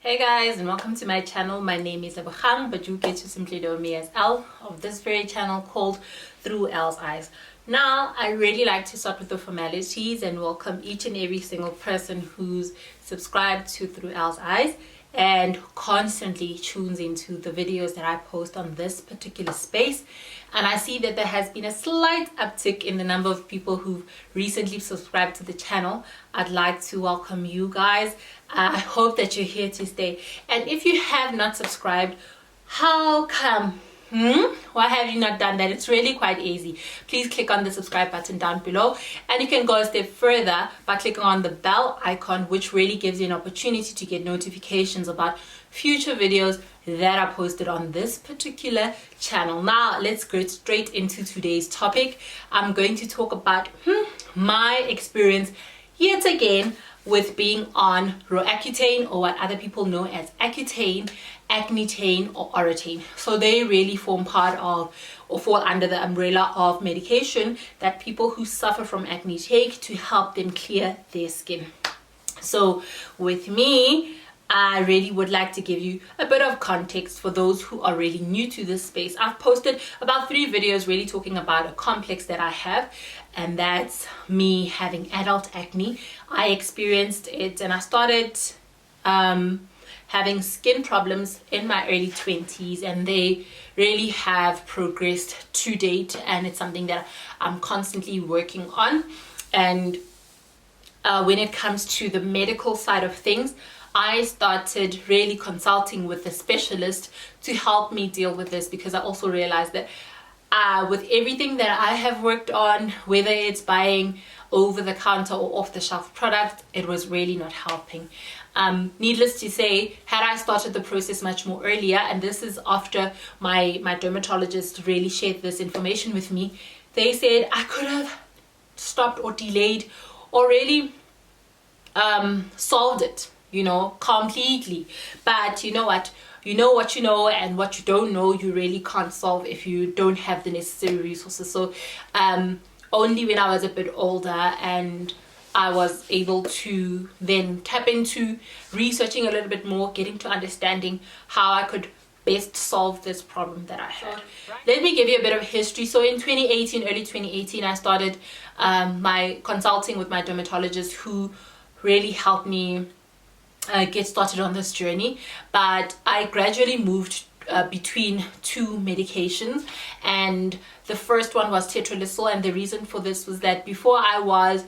Hey guys, and welcome to my channel. My name is Lebogang, but you get to simply know me as Elle of this very channel called ThroughEllesEyes. Now, I really like to start with the formalities and welcome each and every single person who's subscribed to ThroughEllesEyes and constantly tunes into the videos that I post on this particular space. And I see that there has been a slight uptick in the number of people who've recently subscribed to the channel. I'd like to welcome you guys. I hope that you're here to stay. And if you have not subscribed, how come? Why have you not done that? It's really quite easy. Please click on the subscribe button down below, and you can go a step further by clicking on the bell icon, which really gives you an opportunity to get notifications about future videos that are posted on this particular channel. Now let's go straight into today's topic. I'm going to talk about my experience yet again with being on Accutane, or what other people know as Accutane, Acnetane, or Eucerin. So they really form part of or fall under the umbrella of medication that people who suffer from acne take to help them clear their skin. So with me, I really would like to give you a bit of context for those who are really new to this space. I've posted about 3 videos really talking about a complex that I have, and that's me having adult acne. I experienced it and I started having skin problems in my early 20s, and they really have progressed to date, and it's something that I'm constantly working on. And when it comes to the medical side of things, I started really consulting with a specialist to help me deal with this, because I also realized that with everything that I have worked on, whether it's buying over-the-counter or off-the-shelf product, it was really not helping. Needless to say, had I started the process much more earlier, and this is after my dermatologist really shared this information with me, they said I could have stopped or delayed or really solved it, completely. But you know what? You know what you know, and what you don't know, you really can't solve if you don't have the necessary resources. So only when I was a bit older and I was able to then tap into researching a little bit more, getting to understanding how I could best solve this problem that I had. Let me give you a bit of history. So in early 2018, I started my consulting with my dermatologist, who really helped me get started on this journey. But I gradually moved between 2 medications, and the first one was ThroughEllesEyes. And the reason for this was that before I was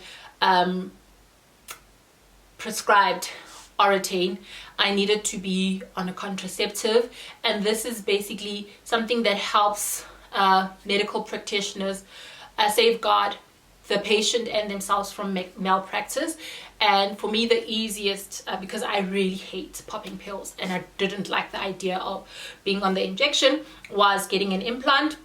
prescribed Eucerin, I needed to be on a contraceptive, and this is basically something that helps medical practitioners safeguard the patient and themselves from malpractice. And for me, the easiest, because I really hate popping pills and I didn't like the idea of being on the injection, was getting an implant.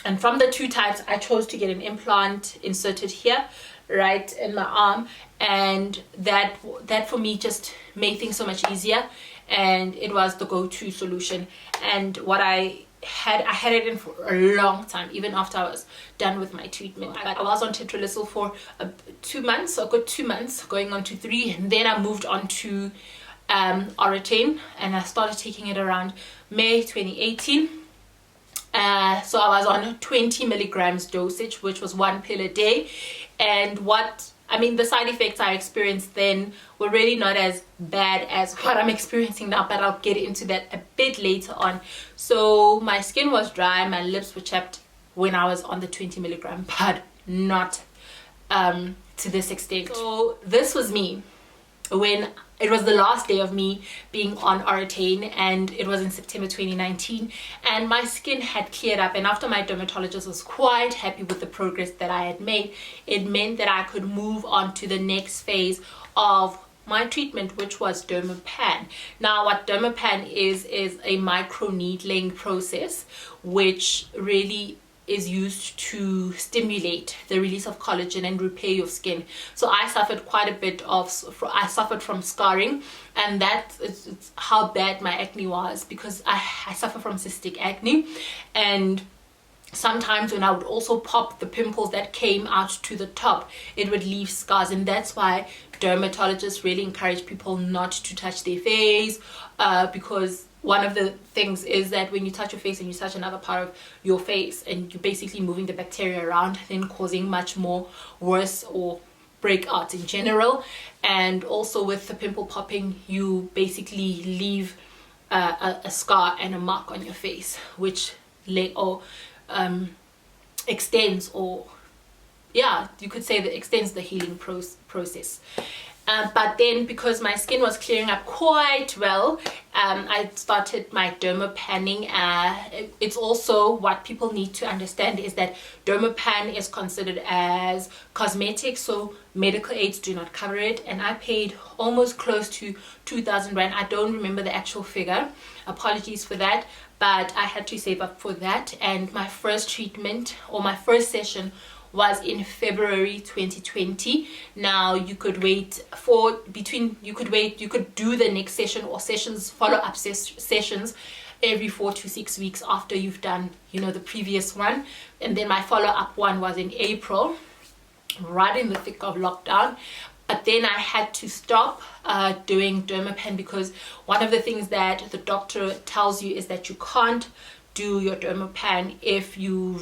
And from the 2 types, I chose to get an implant inserted here, right in my arm, and that for me just made things so much easier, and it was the go-to solution. And what I had it in for a long time, even after I was done with my treatment. I was on ThroughEllesEyes for 2 months, a good 2 months, going on to 3, and then I moved on to Eucerin, and I started taking it around May 2018. So I was on 20 milligrams dosage, which was 1 pill a day. And the side effects I experienced then were really not as bad as what I'm experiencing now, but I'll get into that a bit later on. So my skin was dry, my lips were chapped when I was on the 20 milligram, but not to this extent. So this was me when it was the last day of me being on Eucerin, and it was in September 2019, and my skin had cleared up. And after my dermatologist was quite happy with the progress that I had made, it meant that I could move on to the next phase of my treatment, which was Dermapan. Now, what Dermapan is a micro needling process, which really is used to stimulate the release of collagen and repair your skin. So I suffered quite a bit I suffered from scarring, and that is how bad my acne was, because I suffer from cystic acne. And sometimes when I would also pop the pimples that came out to the top, it would leave scars. And that's why dermatologists really encourage people not to touch their face, because one of the things is that when you touch your face and you touch another part of your face, and you're basically moving the bacteria around, then causing much more worse or breakouts in general. And also with the pimple popping, you basically leave a scar and a mark on your face, which extends, or yeah, you could say that extends the healing process. But then, because my skin was clearing up quite well, I started my dermapanning. It's also, what people need to understand is that dermapan is considered as cosmetic, so medical aids do not cover it. And I paid almost close to 2,000 rand. I don't remember the actual figure, apologies for that, but I had to save up for that. And my first treatment, or my first session, was in February 2020. Now you could you could do the next session or sessions, follow-up sessions every 4 to 6 weeks after you've done, you know, the previous one. And then my follow-up one was in April, right in the thick of lockdown. But then I had to stop doing dermapen, because one of the things that the doctor tells you is that you can't do your dermapen if you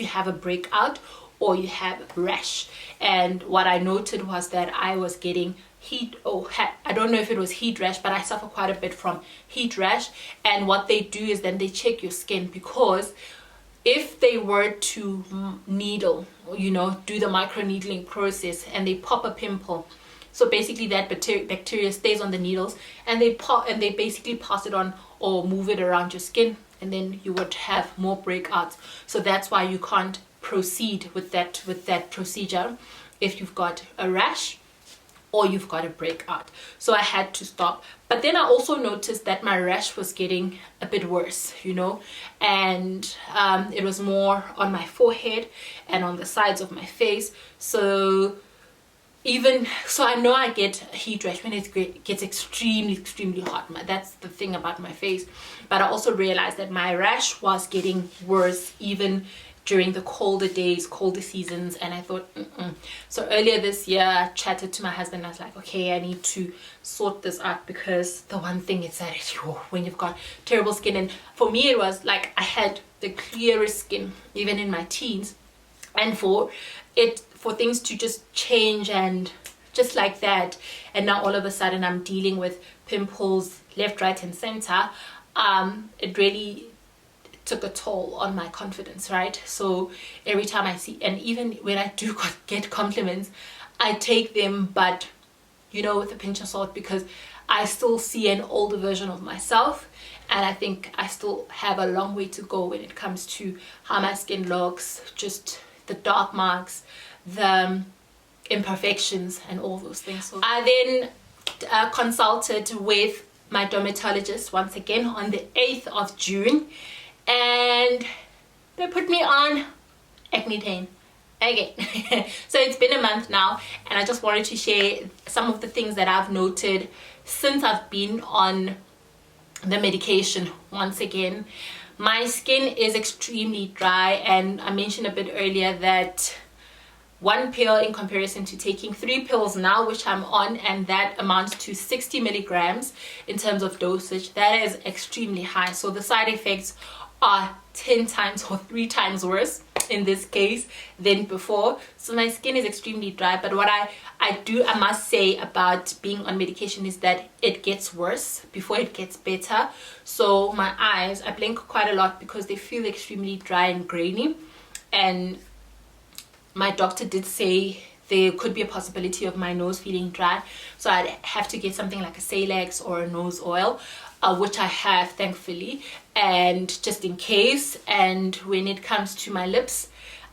have a breakout or you have rash. And what I noted was that I was getting heat, or I don't know if it was heat rash, but I suffer quite a bit from heat rash. And what they do is then they check your skin, because if they were to needle, you know, do the micro needling process, and they pop a pimple, so basically that bacteria stays on the needles, and they basically pass it on or move it around your skin, and then you would have more breakouts. So that's why you can't proceed with that procedure if you've got a rash or you've got a breakout. So I had to stop. But then I also noticed that my rash was getting a bit worse, you know, and it was more on my forehead and on the sides of my face. So I know I get heat rash when it gets extremely hot. That's the thing about my face. But I also realized that my rash was getting worse even during the colder days, colder seasons. And I thought, So earlier this year, I chatted to my husband. I was like, okay, I need to sort this out, because the one thing is that when you've got terrible skin, and for me it was like I had the clearest skin even in my teens, and for things to just change and just like that, and now all of a sudden I'm dealing with pimples left, right and center, it really took a toll on my confidence, right? So every time I see, and even when I do get compliments, I take them, but you know, with a pinch of salt, because I still see an older version of myself, and I think I still have a long way to go when it comes to how my skin looks, just the dark marks, the imperfections and all those things. So I then consulted with my dermatologist once again on the 8th of June, and they put me on Acnetane again. So it's been a month now, and I just wanted to share some of the things that I've noted since I've been on the medication once again. My skin is extremely dry, and I mentioned a bit earlier that one pill in comparison to taking 3 pills now, which I'm on, and that amounts to 60 milligrams in terms of dosage. That is extremely high. So the side effects are 10 times or 3 times worse in this case than before. So my skin is extremely dry. But what I must say about being on medication is that it gets worse before it gets better. So my eyes, I blink quite a lot because they feel extremely dry and grainy, and my doctor did say there could be a possibility of my nose feeling dry, so I'd have to get something like a Salex or a nose oil, which I have, thankfully, and just in case. And when it comes to my lips,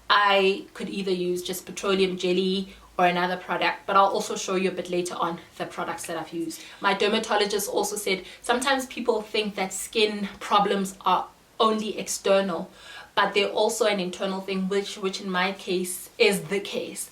I could either use just petroleum jelly or another product, but I'll also show you a bit later on the products that I've used. My dermatologist also said sometimes people think that skin problems are only external, but they're also an internal thing, which in my case is the case.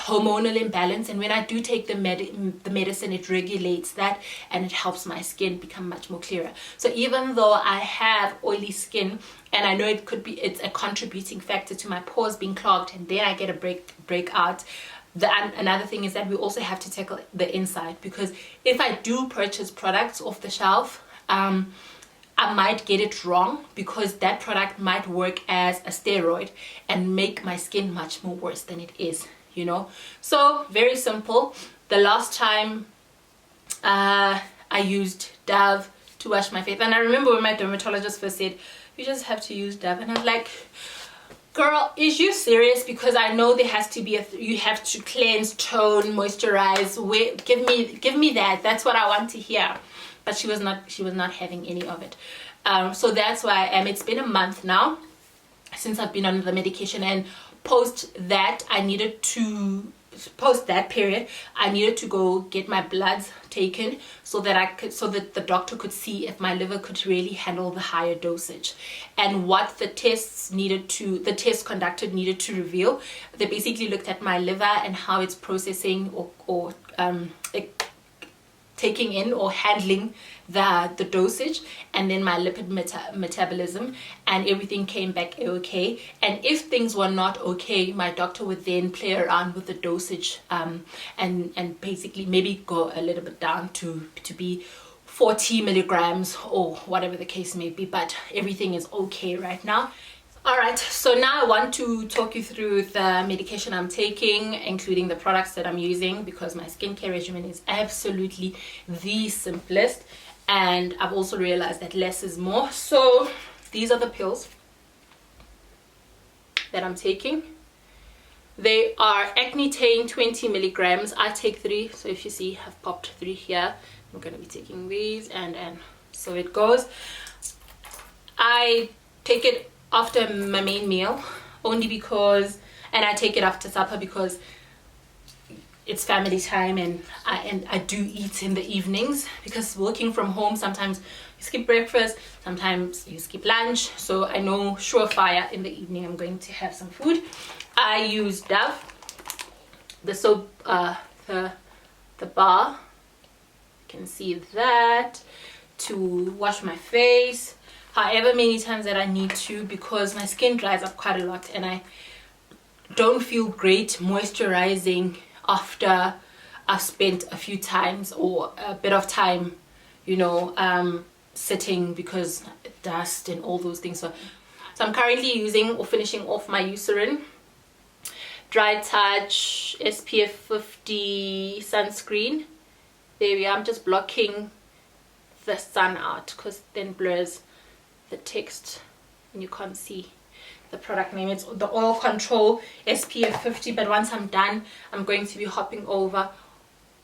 hormonal imbalance, and when I do take the medicine, it regulates that and it helps my skin become much more clearer. So even though I have oily skin, and I know it's a contributing factor to my pores being clogged, and then I get a breakout, another thing is that we also have to tackle the inside, because if I do purchase products off the shelf, I might get it wrong, because that product might work as a steroid and make my skin much more worse than it is, you know. So very simple. The last time I used Dove to wash my face, and I remember when my dermatologist first said, you just have to use Dove, and I was like, girl, is you serious? Because I know there has to be you have to cleanse, tone, moisturize. Give me that. That's what I want to hear. But she was not having any of it. So that's why it's been a month now since I've been on the medication, and post that period I needed to go get my bloods taken, so that the doctor could see if my liver could really handle the higher dosage, and what the test conducted needed to reveal. They basically looked at my liver and how it's processing or taking in or handling the dosage, and then my lipid metabolism, and everything came back okay. And if things were not okay, my doctor would then play around with the dosage, and basically maybe go a little bit down to be 40 milligrams or whatever the case may be, but everything is okay right now. Alright, so now I want to talk you through the medication I'm taking, including the products that I'm using, because my skincare regimen is absolutely the simplest, and I've also realized that less is more. So these are the pills that I'm taking. They are Acnetane 20 milligrams. I take 3, so if you see I've popped 3 here. I'm going to be taking these, and so it goes. I take it after my main meal, only because, and I take it after supper because it's family time, and I do eat in the evenings, because working from home, sometimes you skip breakfast, sometimes you skip lunch. So I know surefire in the evening I'm going to have some food. I use Dove, the soap, the bar, you can see that, to wash my face however many times that I need to, because my skin dries up quite a lot, and I don't feel great moisturizing after I've spent a few times or a bit of time, you know, sitting, because dust and all those things. So I'm currently using or finishing off my Eucerin Dry Touch SPF 50 sunscreen. There we are. I'm just blocking the sun out, because then blurs the text and you can't see the product name. It's the Oil Control SPF 50, but once I'm done, I'm going to be hopping over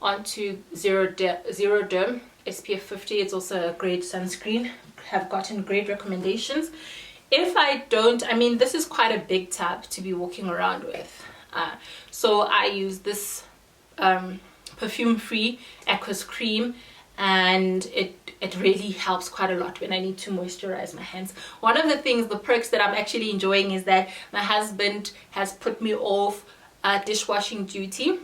onto Xeroderma SPF 50. It's also a great sunscreen. Have gotten great recommendations. If I don't, I mean, this is quite a big tab to be walking around with, so I use this perfume-free Aquaphor cream, and it really helps quite a lot when I need to moisturize my hands. One of the perks that I'm actually enjoying is that my husband has put me off dishwashing duty,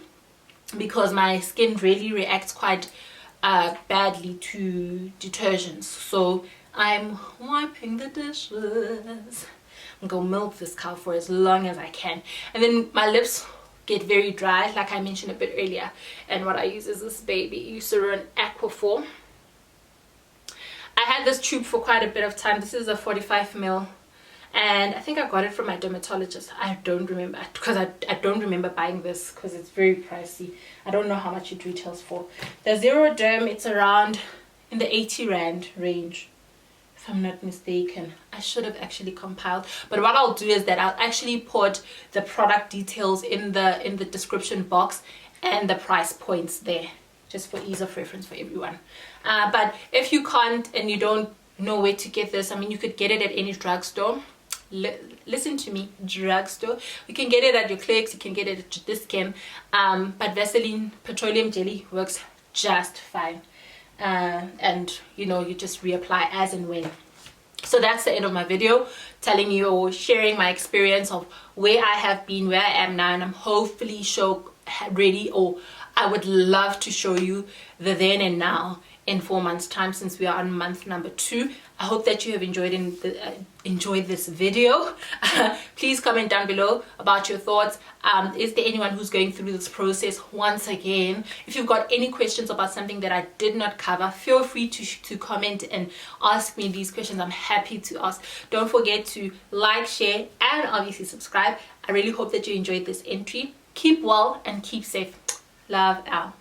because my skin really reacts quite badly to detergents. So I'm wiping the dishes. I'm gonna milk this cow for as long as I can, and then my lips get very dry, like I mentioned a bit earlier, and what I use is this baby Eucerin Aquaphor. I had this tube for quite a bit of time. This is a 45 ml, and I think I got it from my dermatologist. I don't remember, because I don't remember buying this, because it's very pricey. I don't know how much it retails for. The Xeroderma, it's around in the 80 Rand range, if I'm not mistaken. I should have actually compiled, but what I'll do is that I'll actually put the product details in the description box and the price points there, just for ease of reference for everyone. But if you can't and you don't know where to get this, I mean, you could get it at any drugstore. Listen to me, drugstore. You can get it at your Clicks, you can get it at your Dis-Chem, but Vaseline petroleum jelly works just fine. And you know, you just reapply as and when. So that's the end of my video, telling you or sharing my experience of where I have been, where I am now, and I'm hopefully ready, or I would love to show you the then and now in 4 months time, since we are on month number 2. I hope that you have enjoyed this video. Please comment down below about your thoughts. Is there anyone who's going through this process? Once again, if you've got any questions about something that I did not cover, feel free to comment and ask me these questions. I'm happy to ask. Don't forget to like, share, and obviously subscribe. I really hope that you enjoyed this entry. Keep well and keep safe. Love, Al.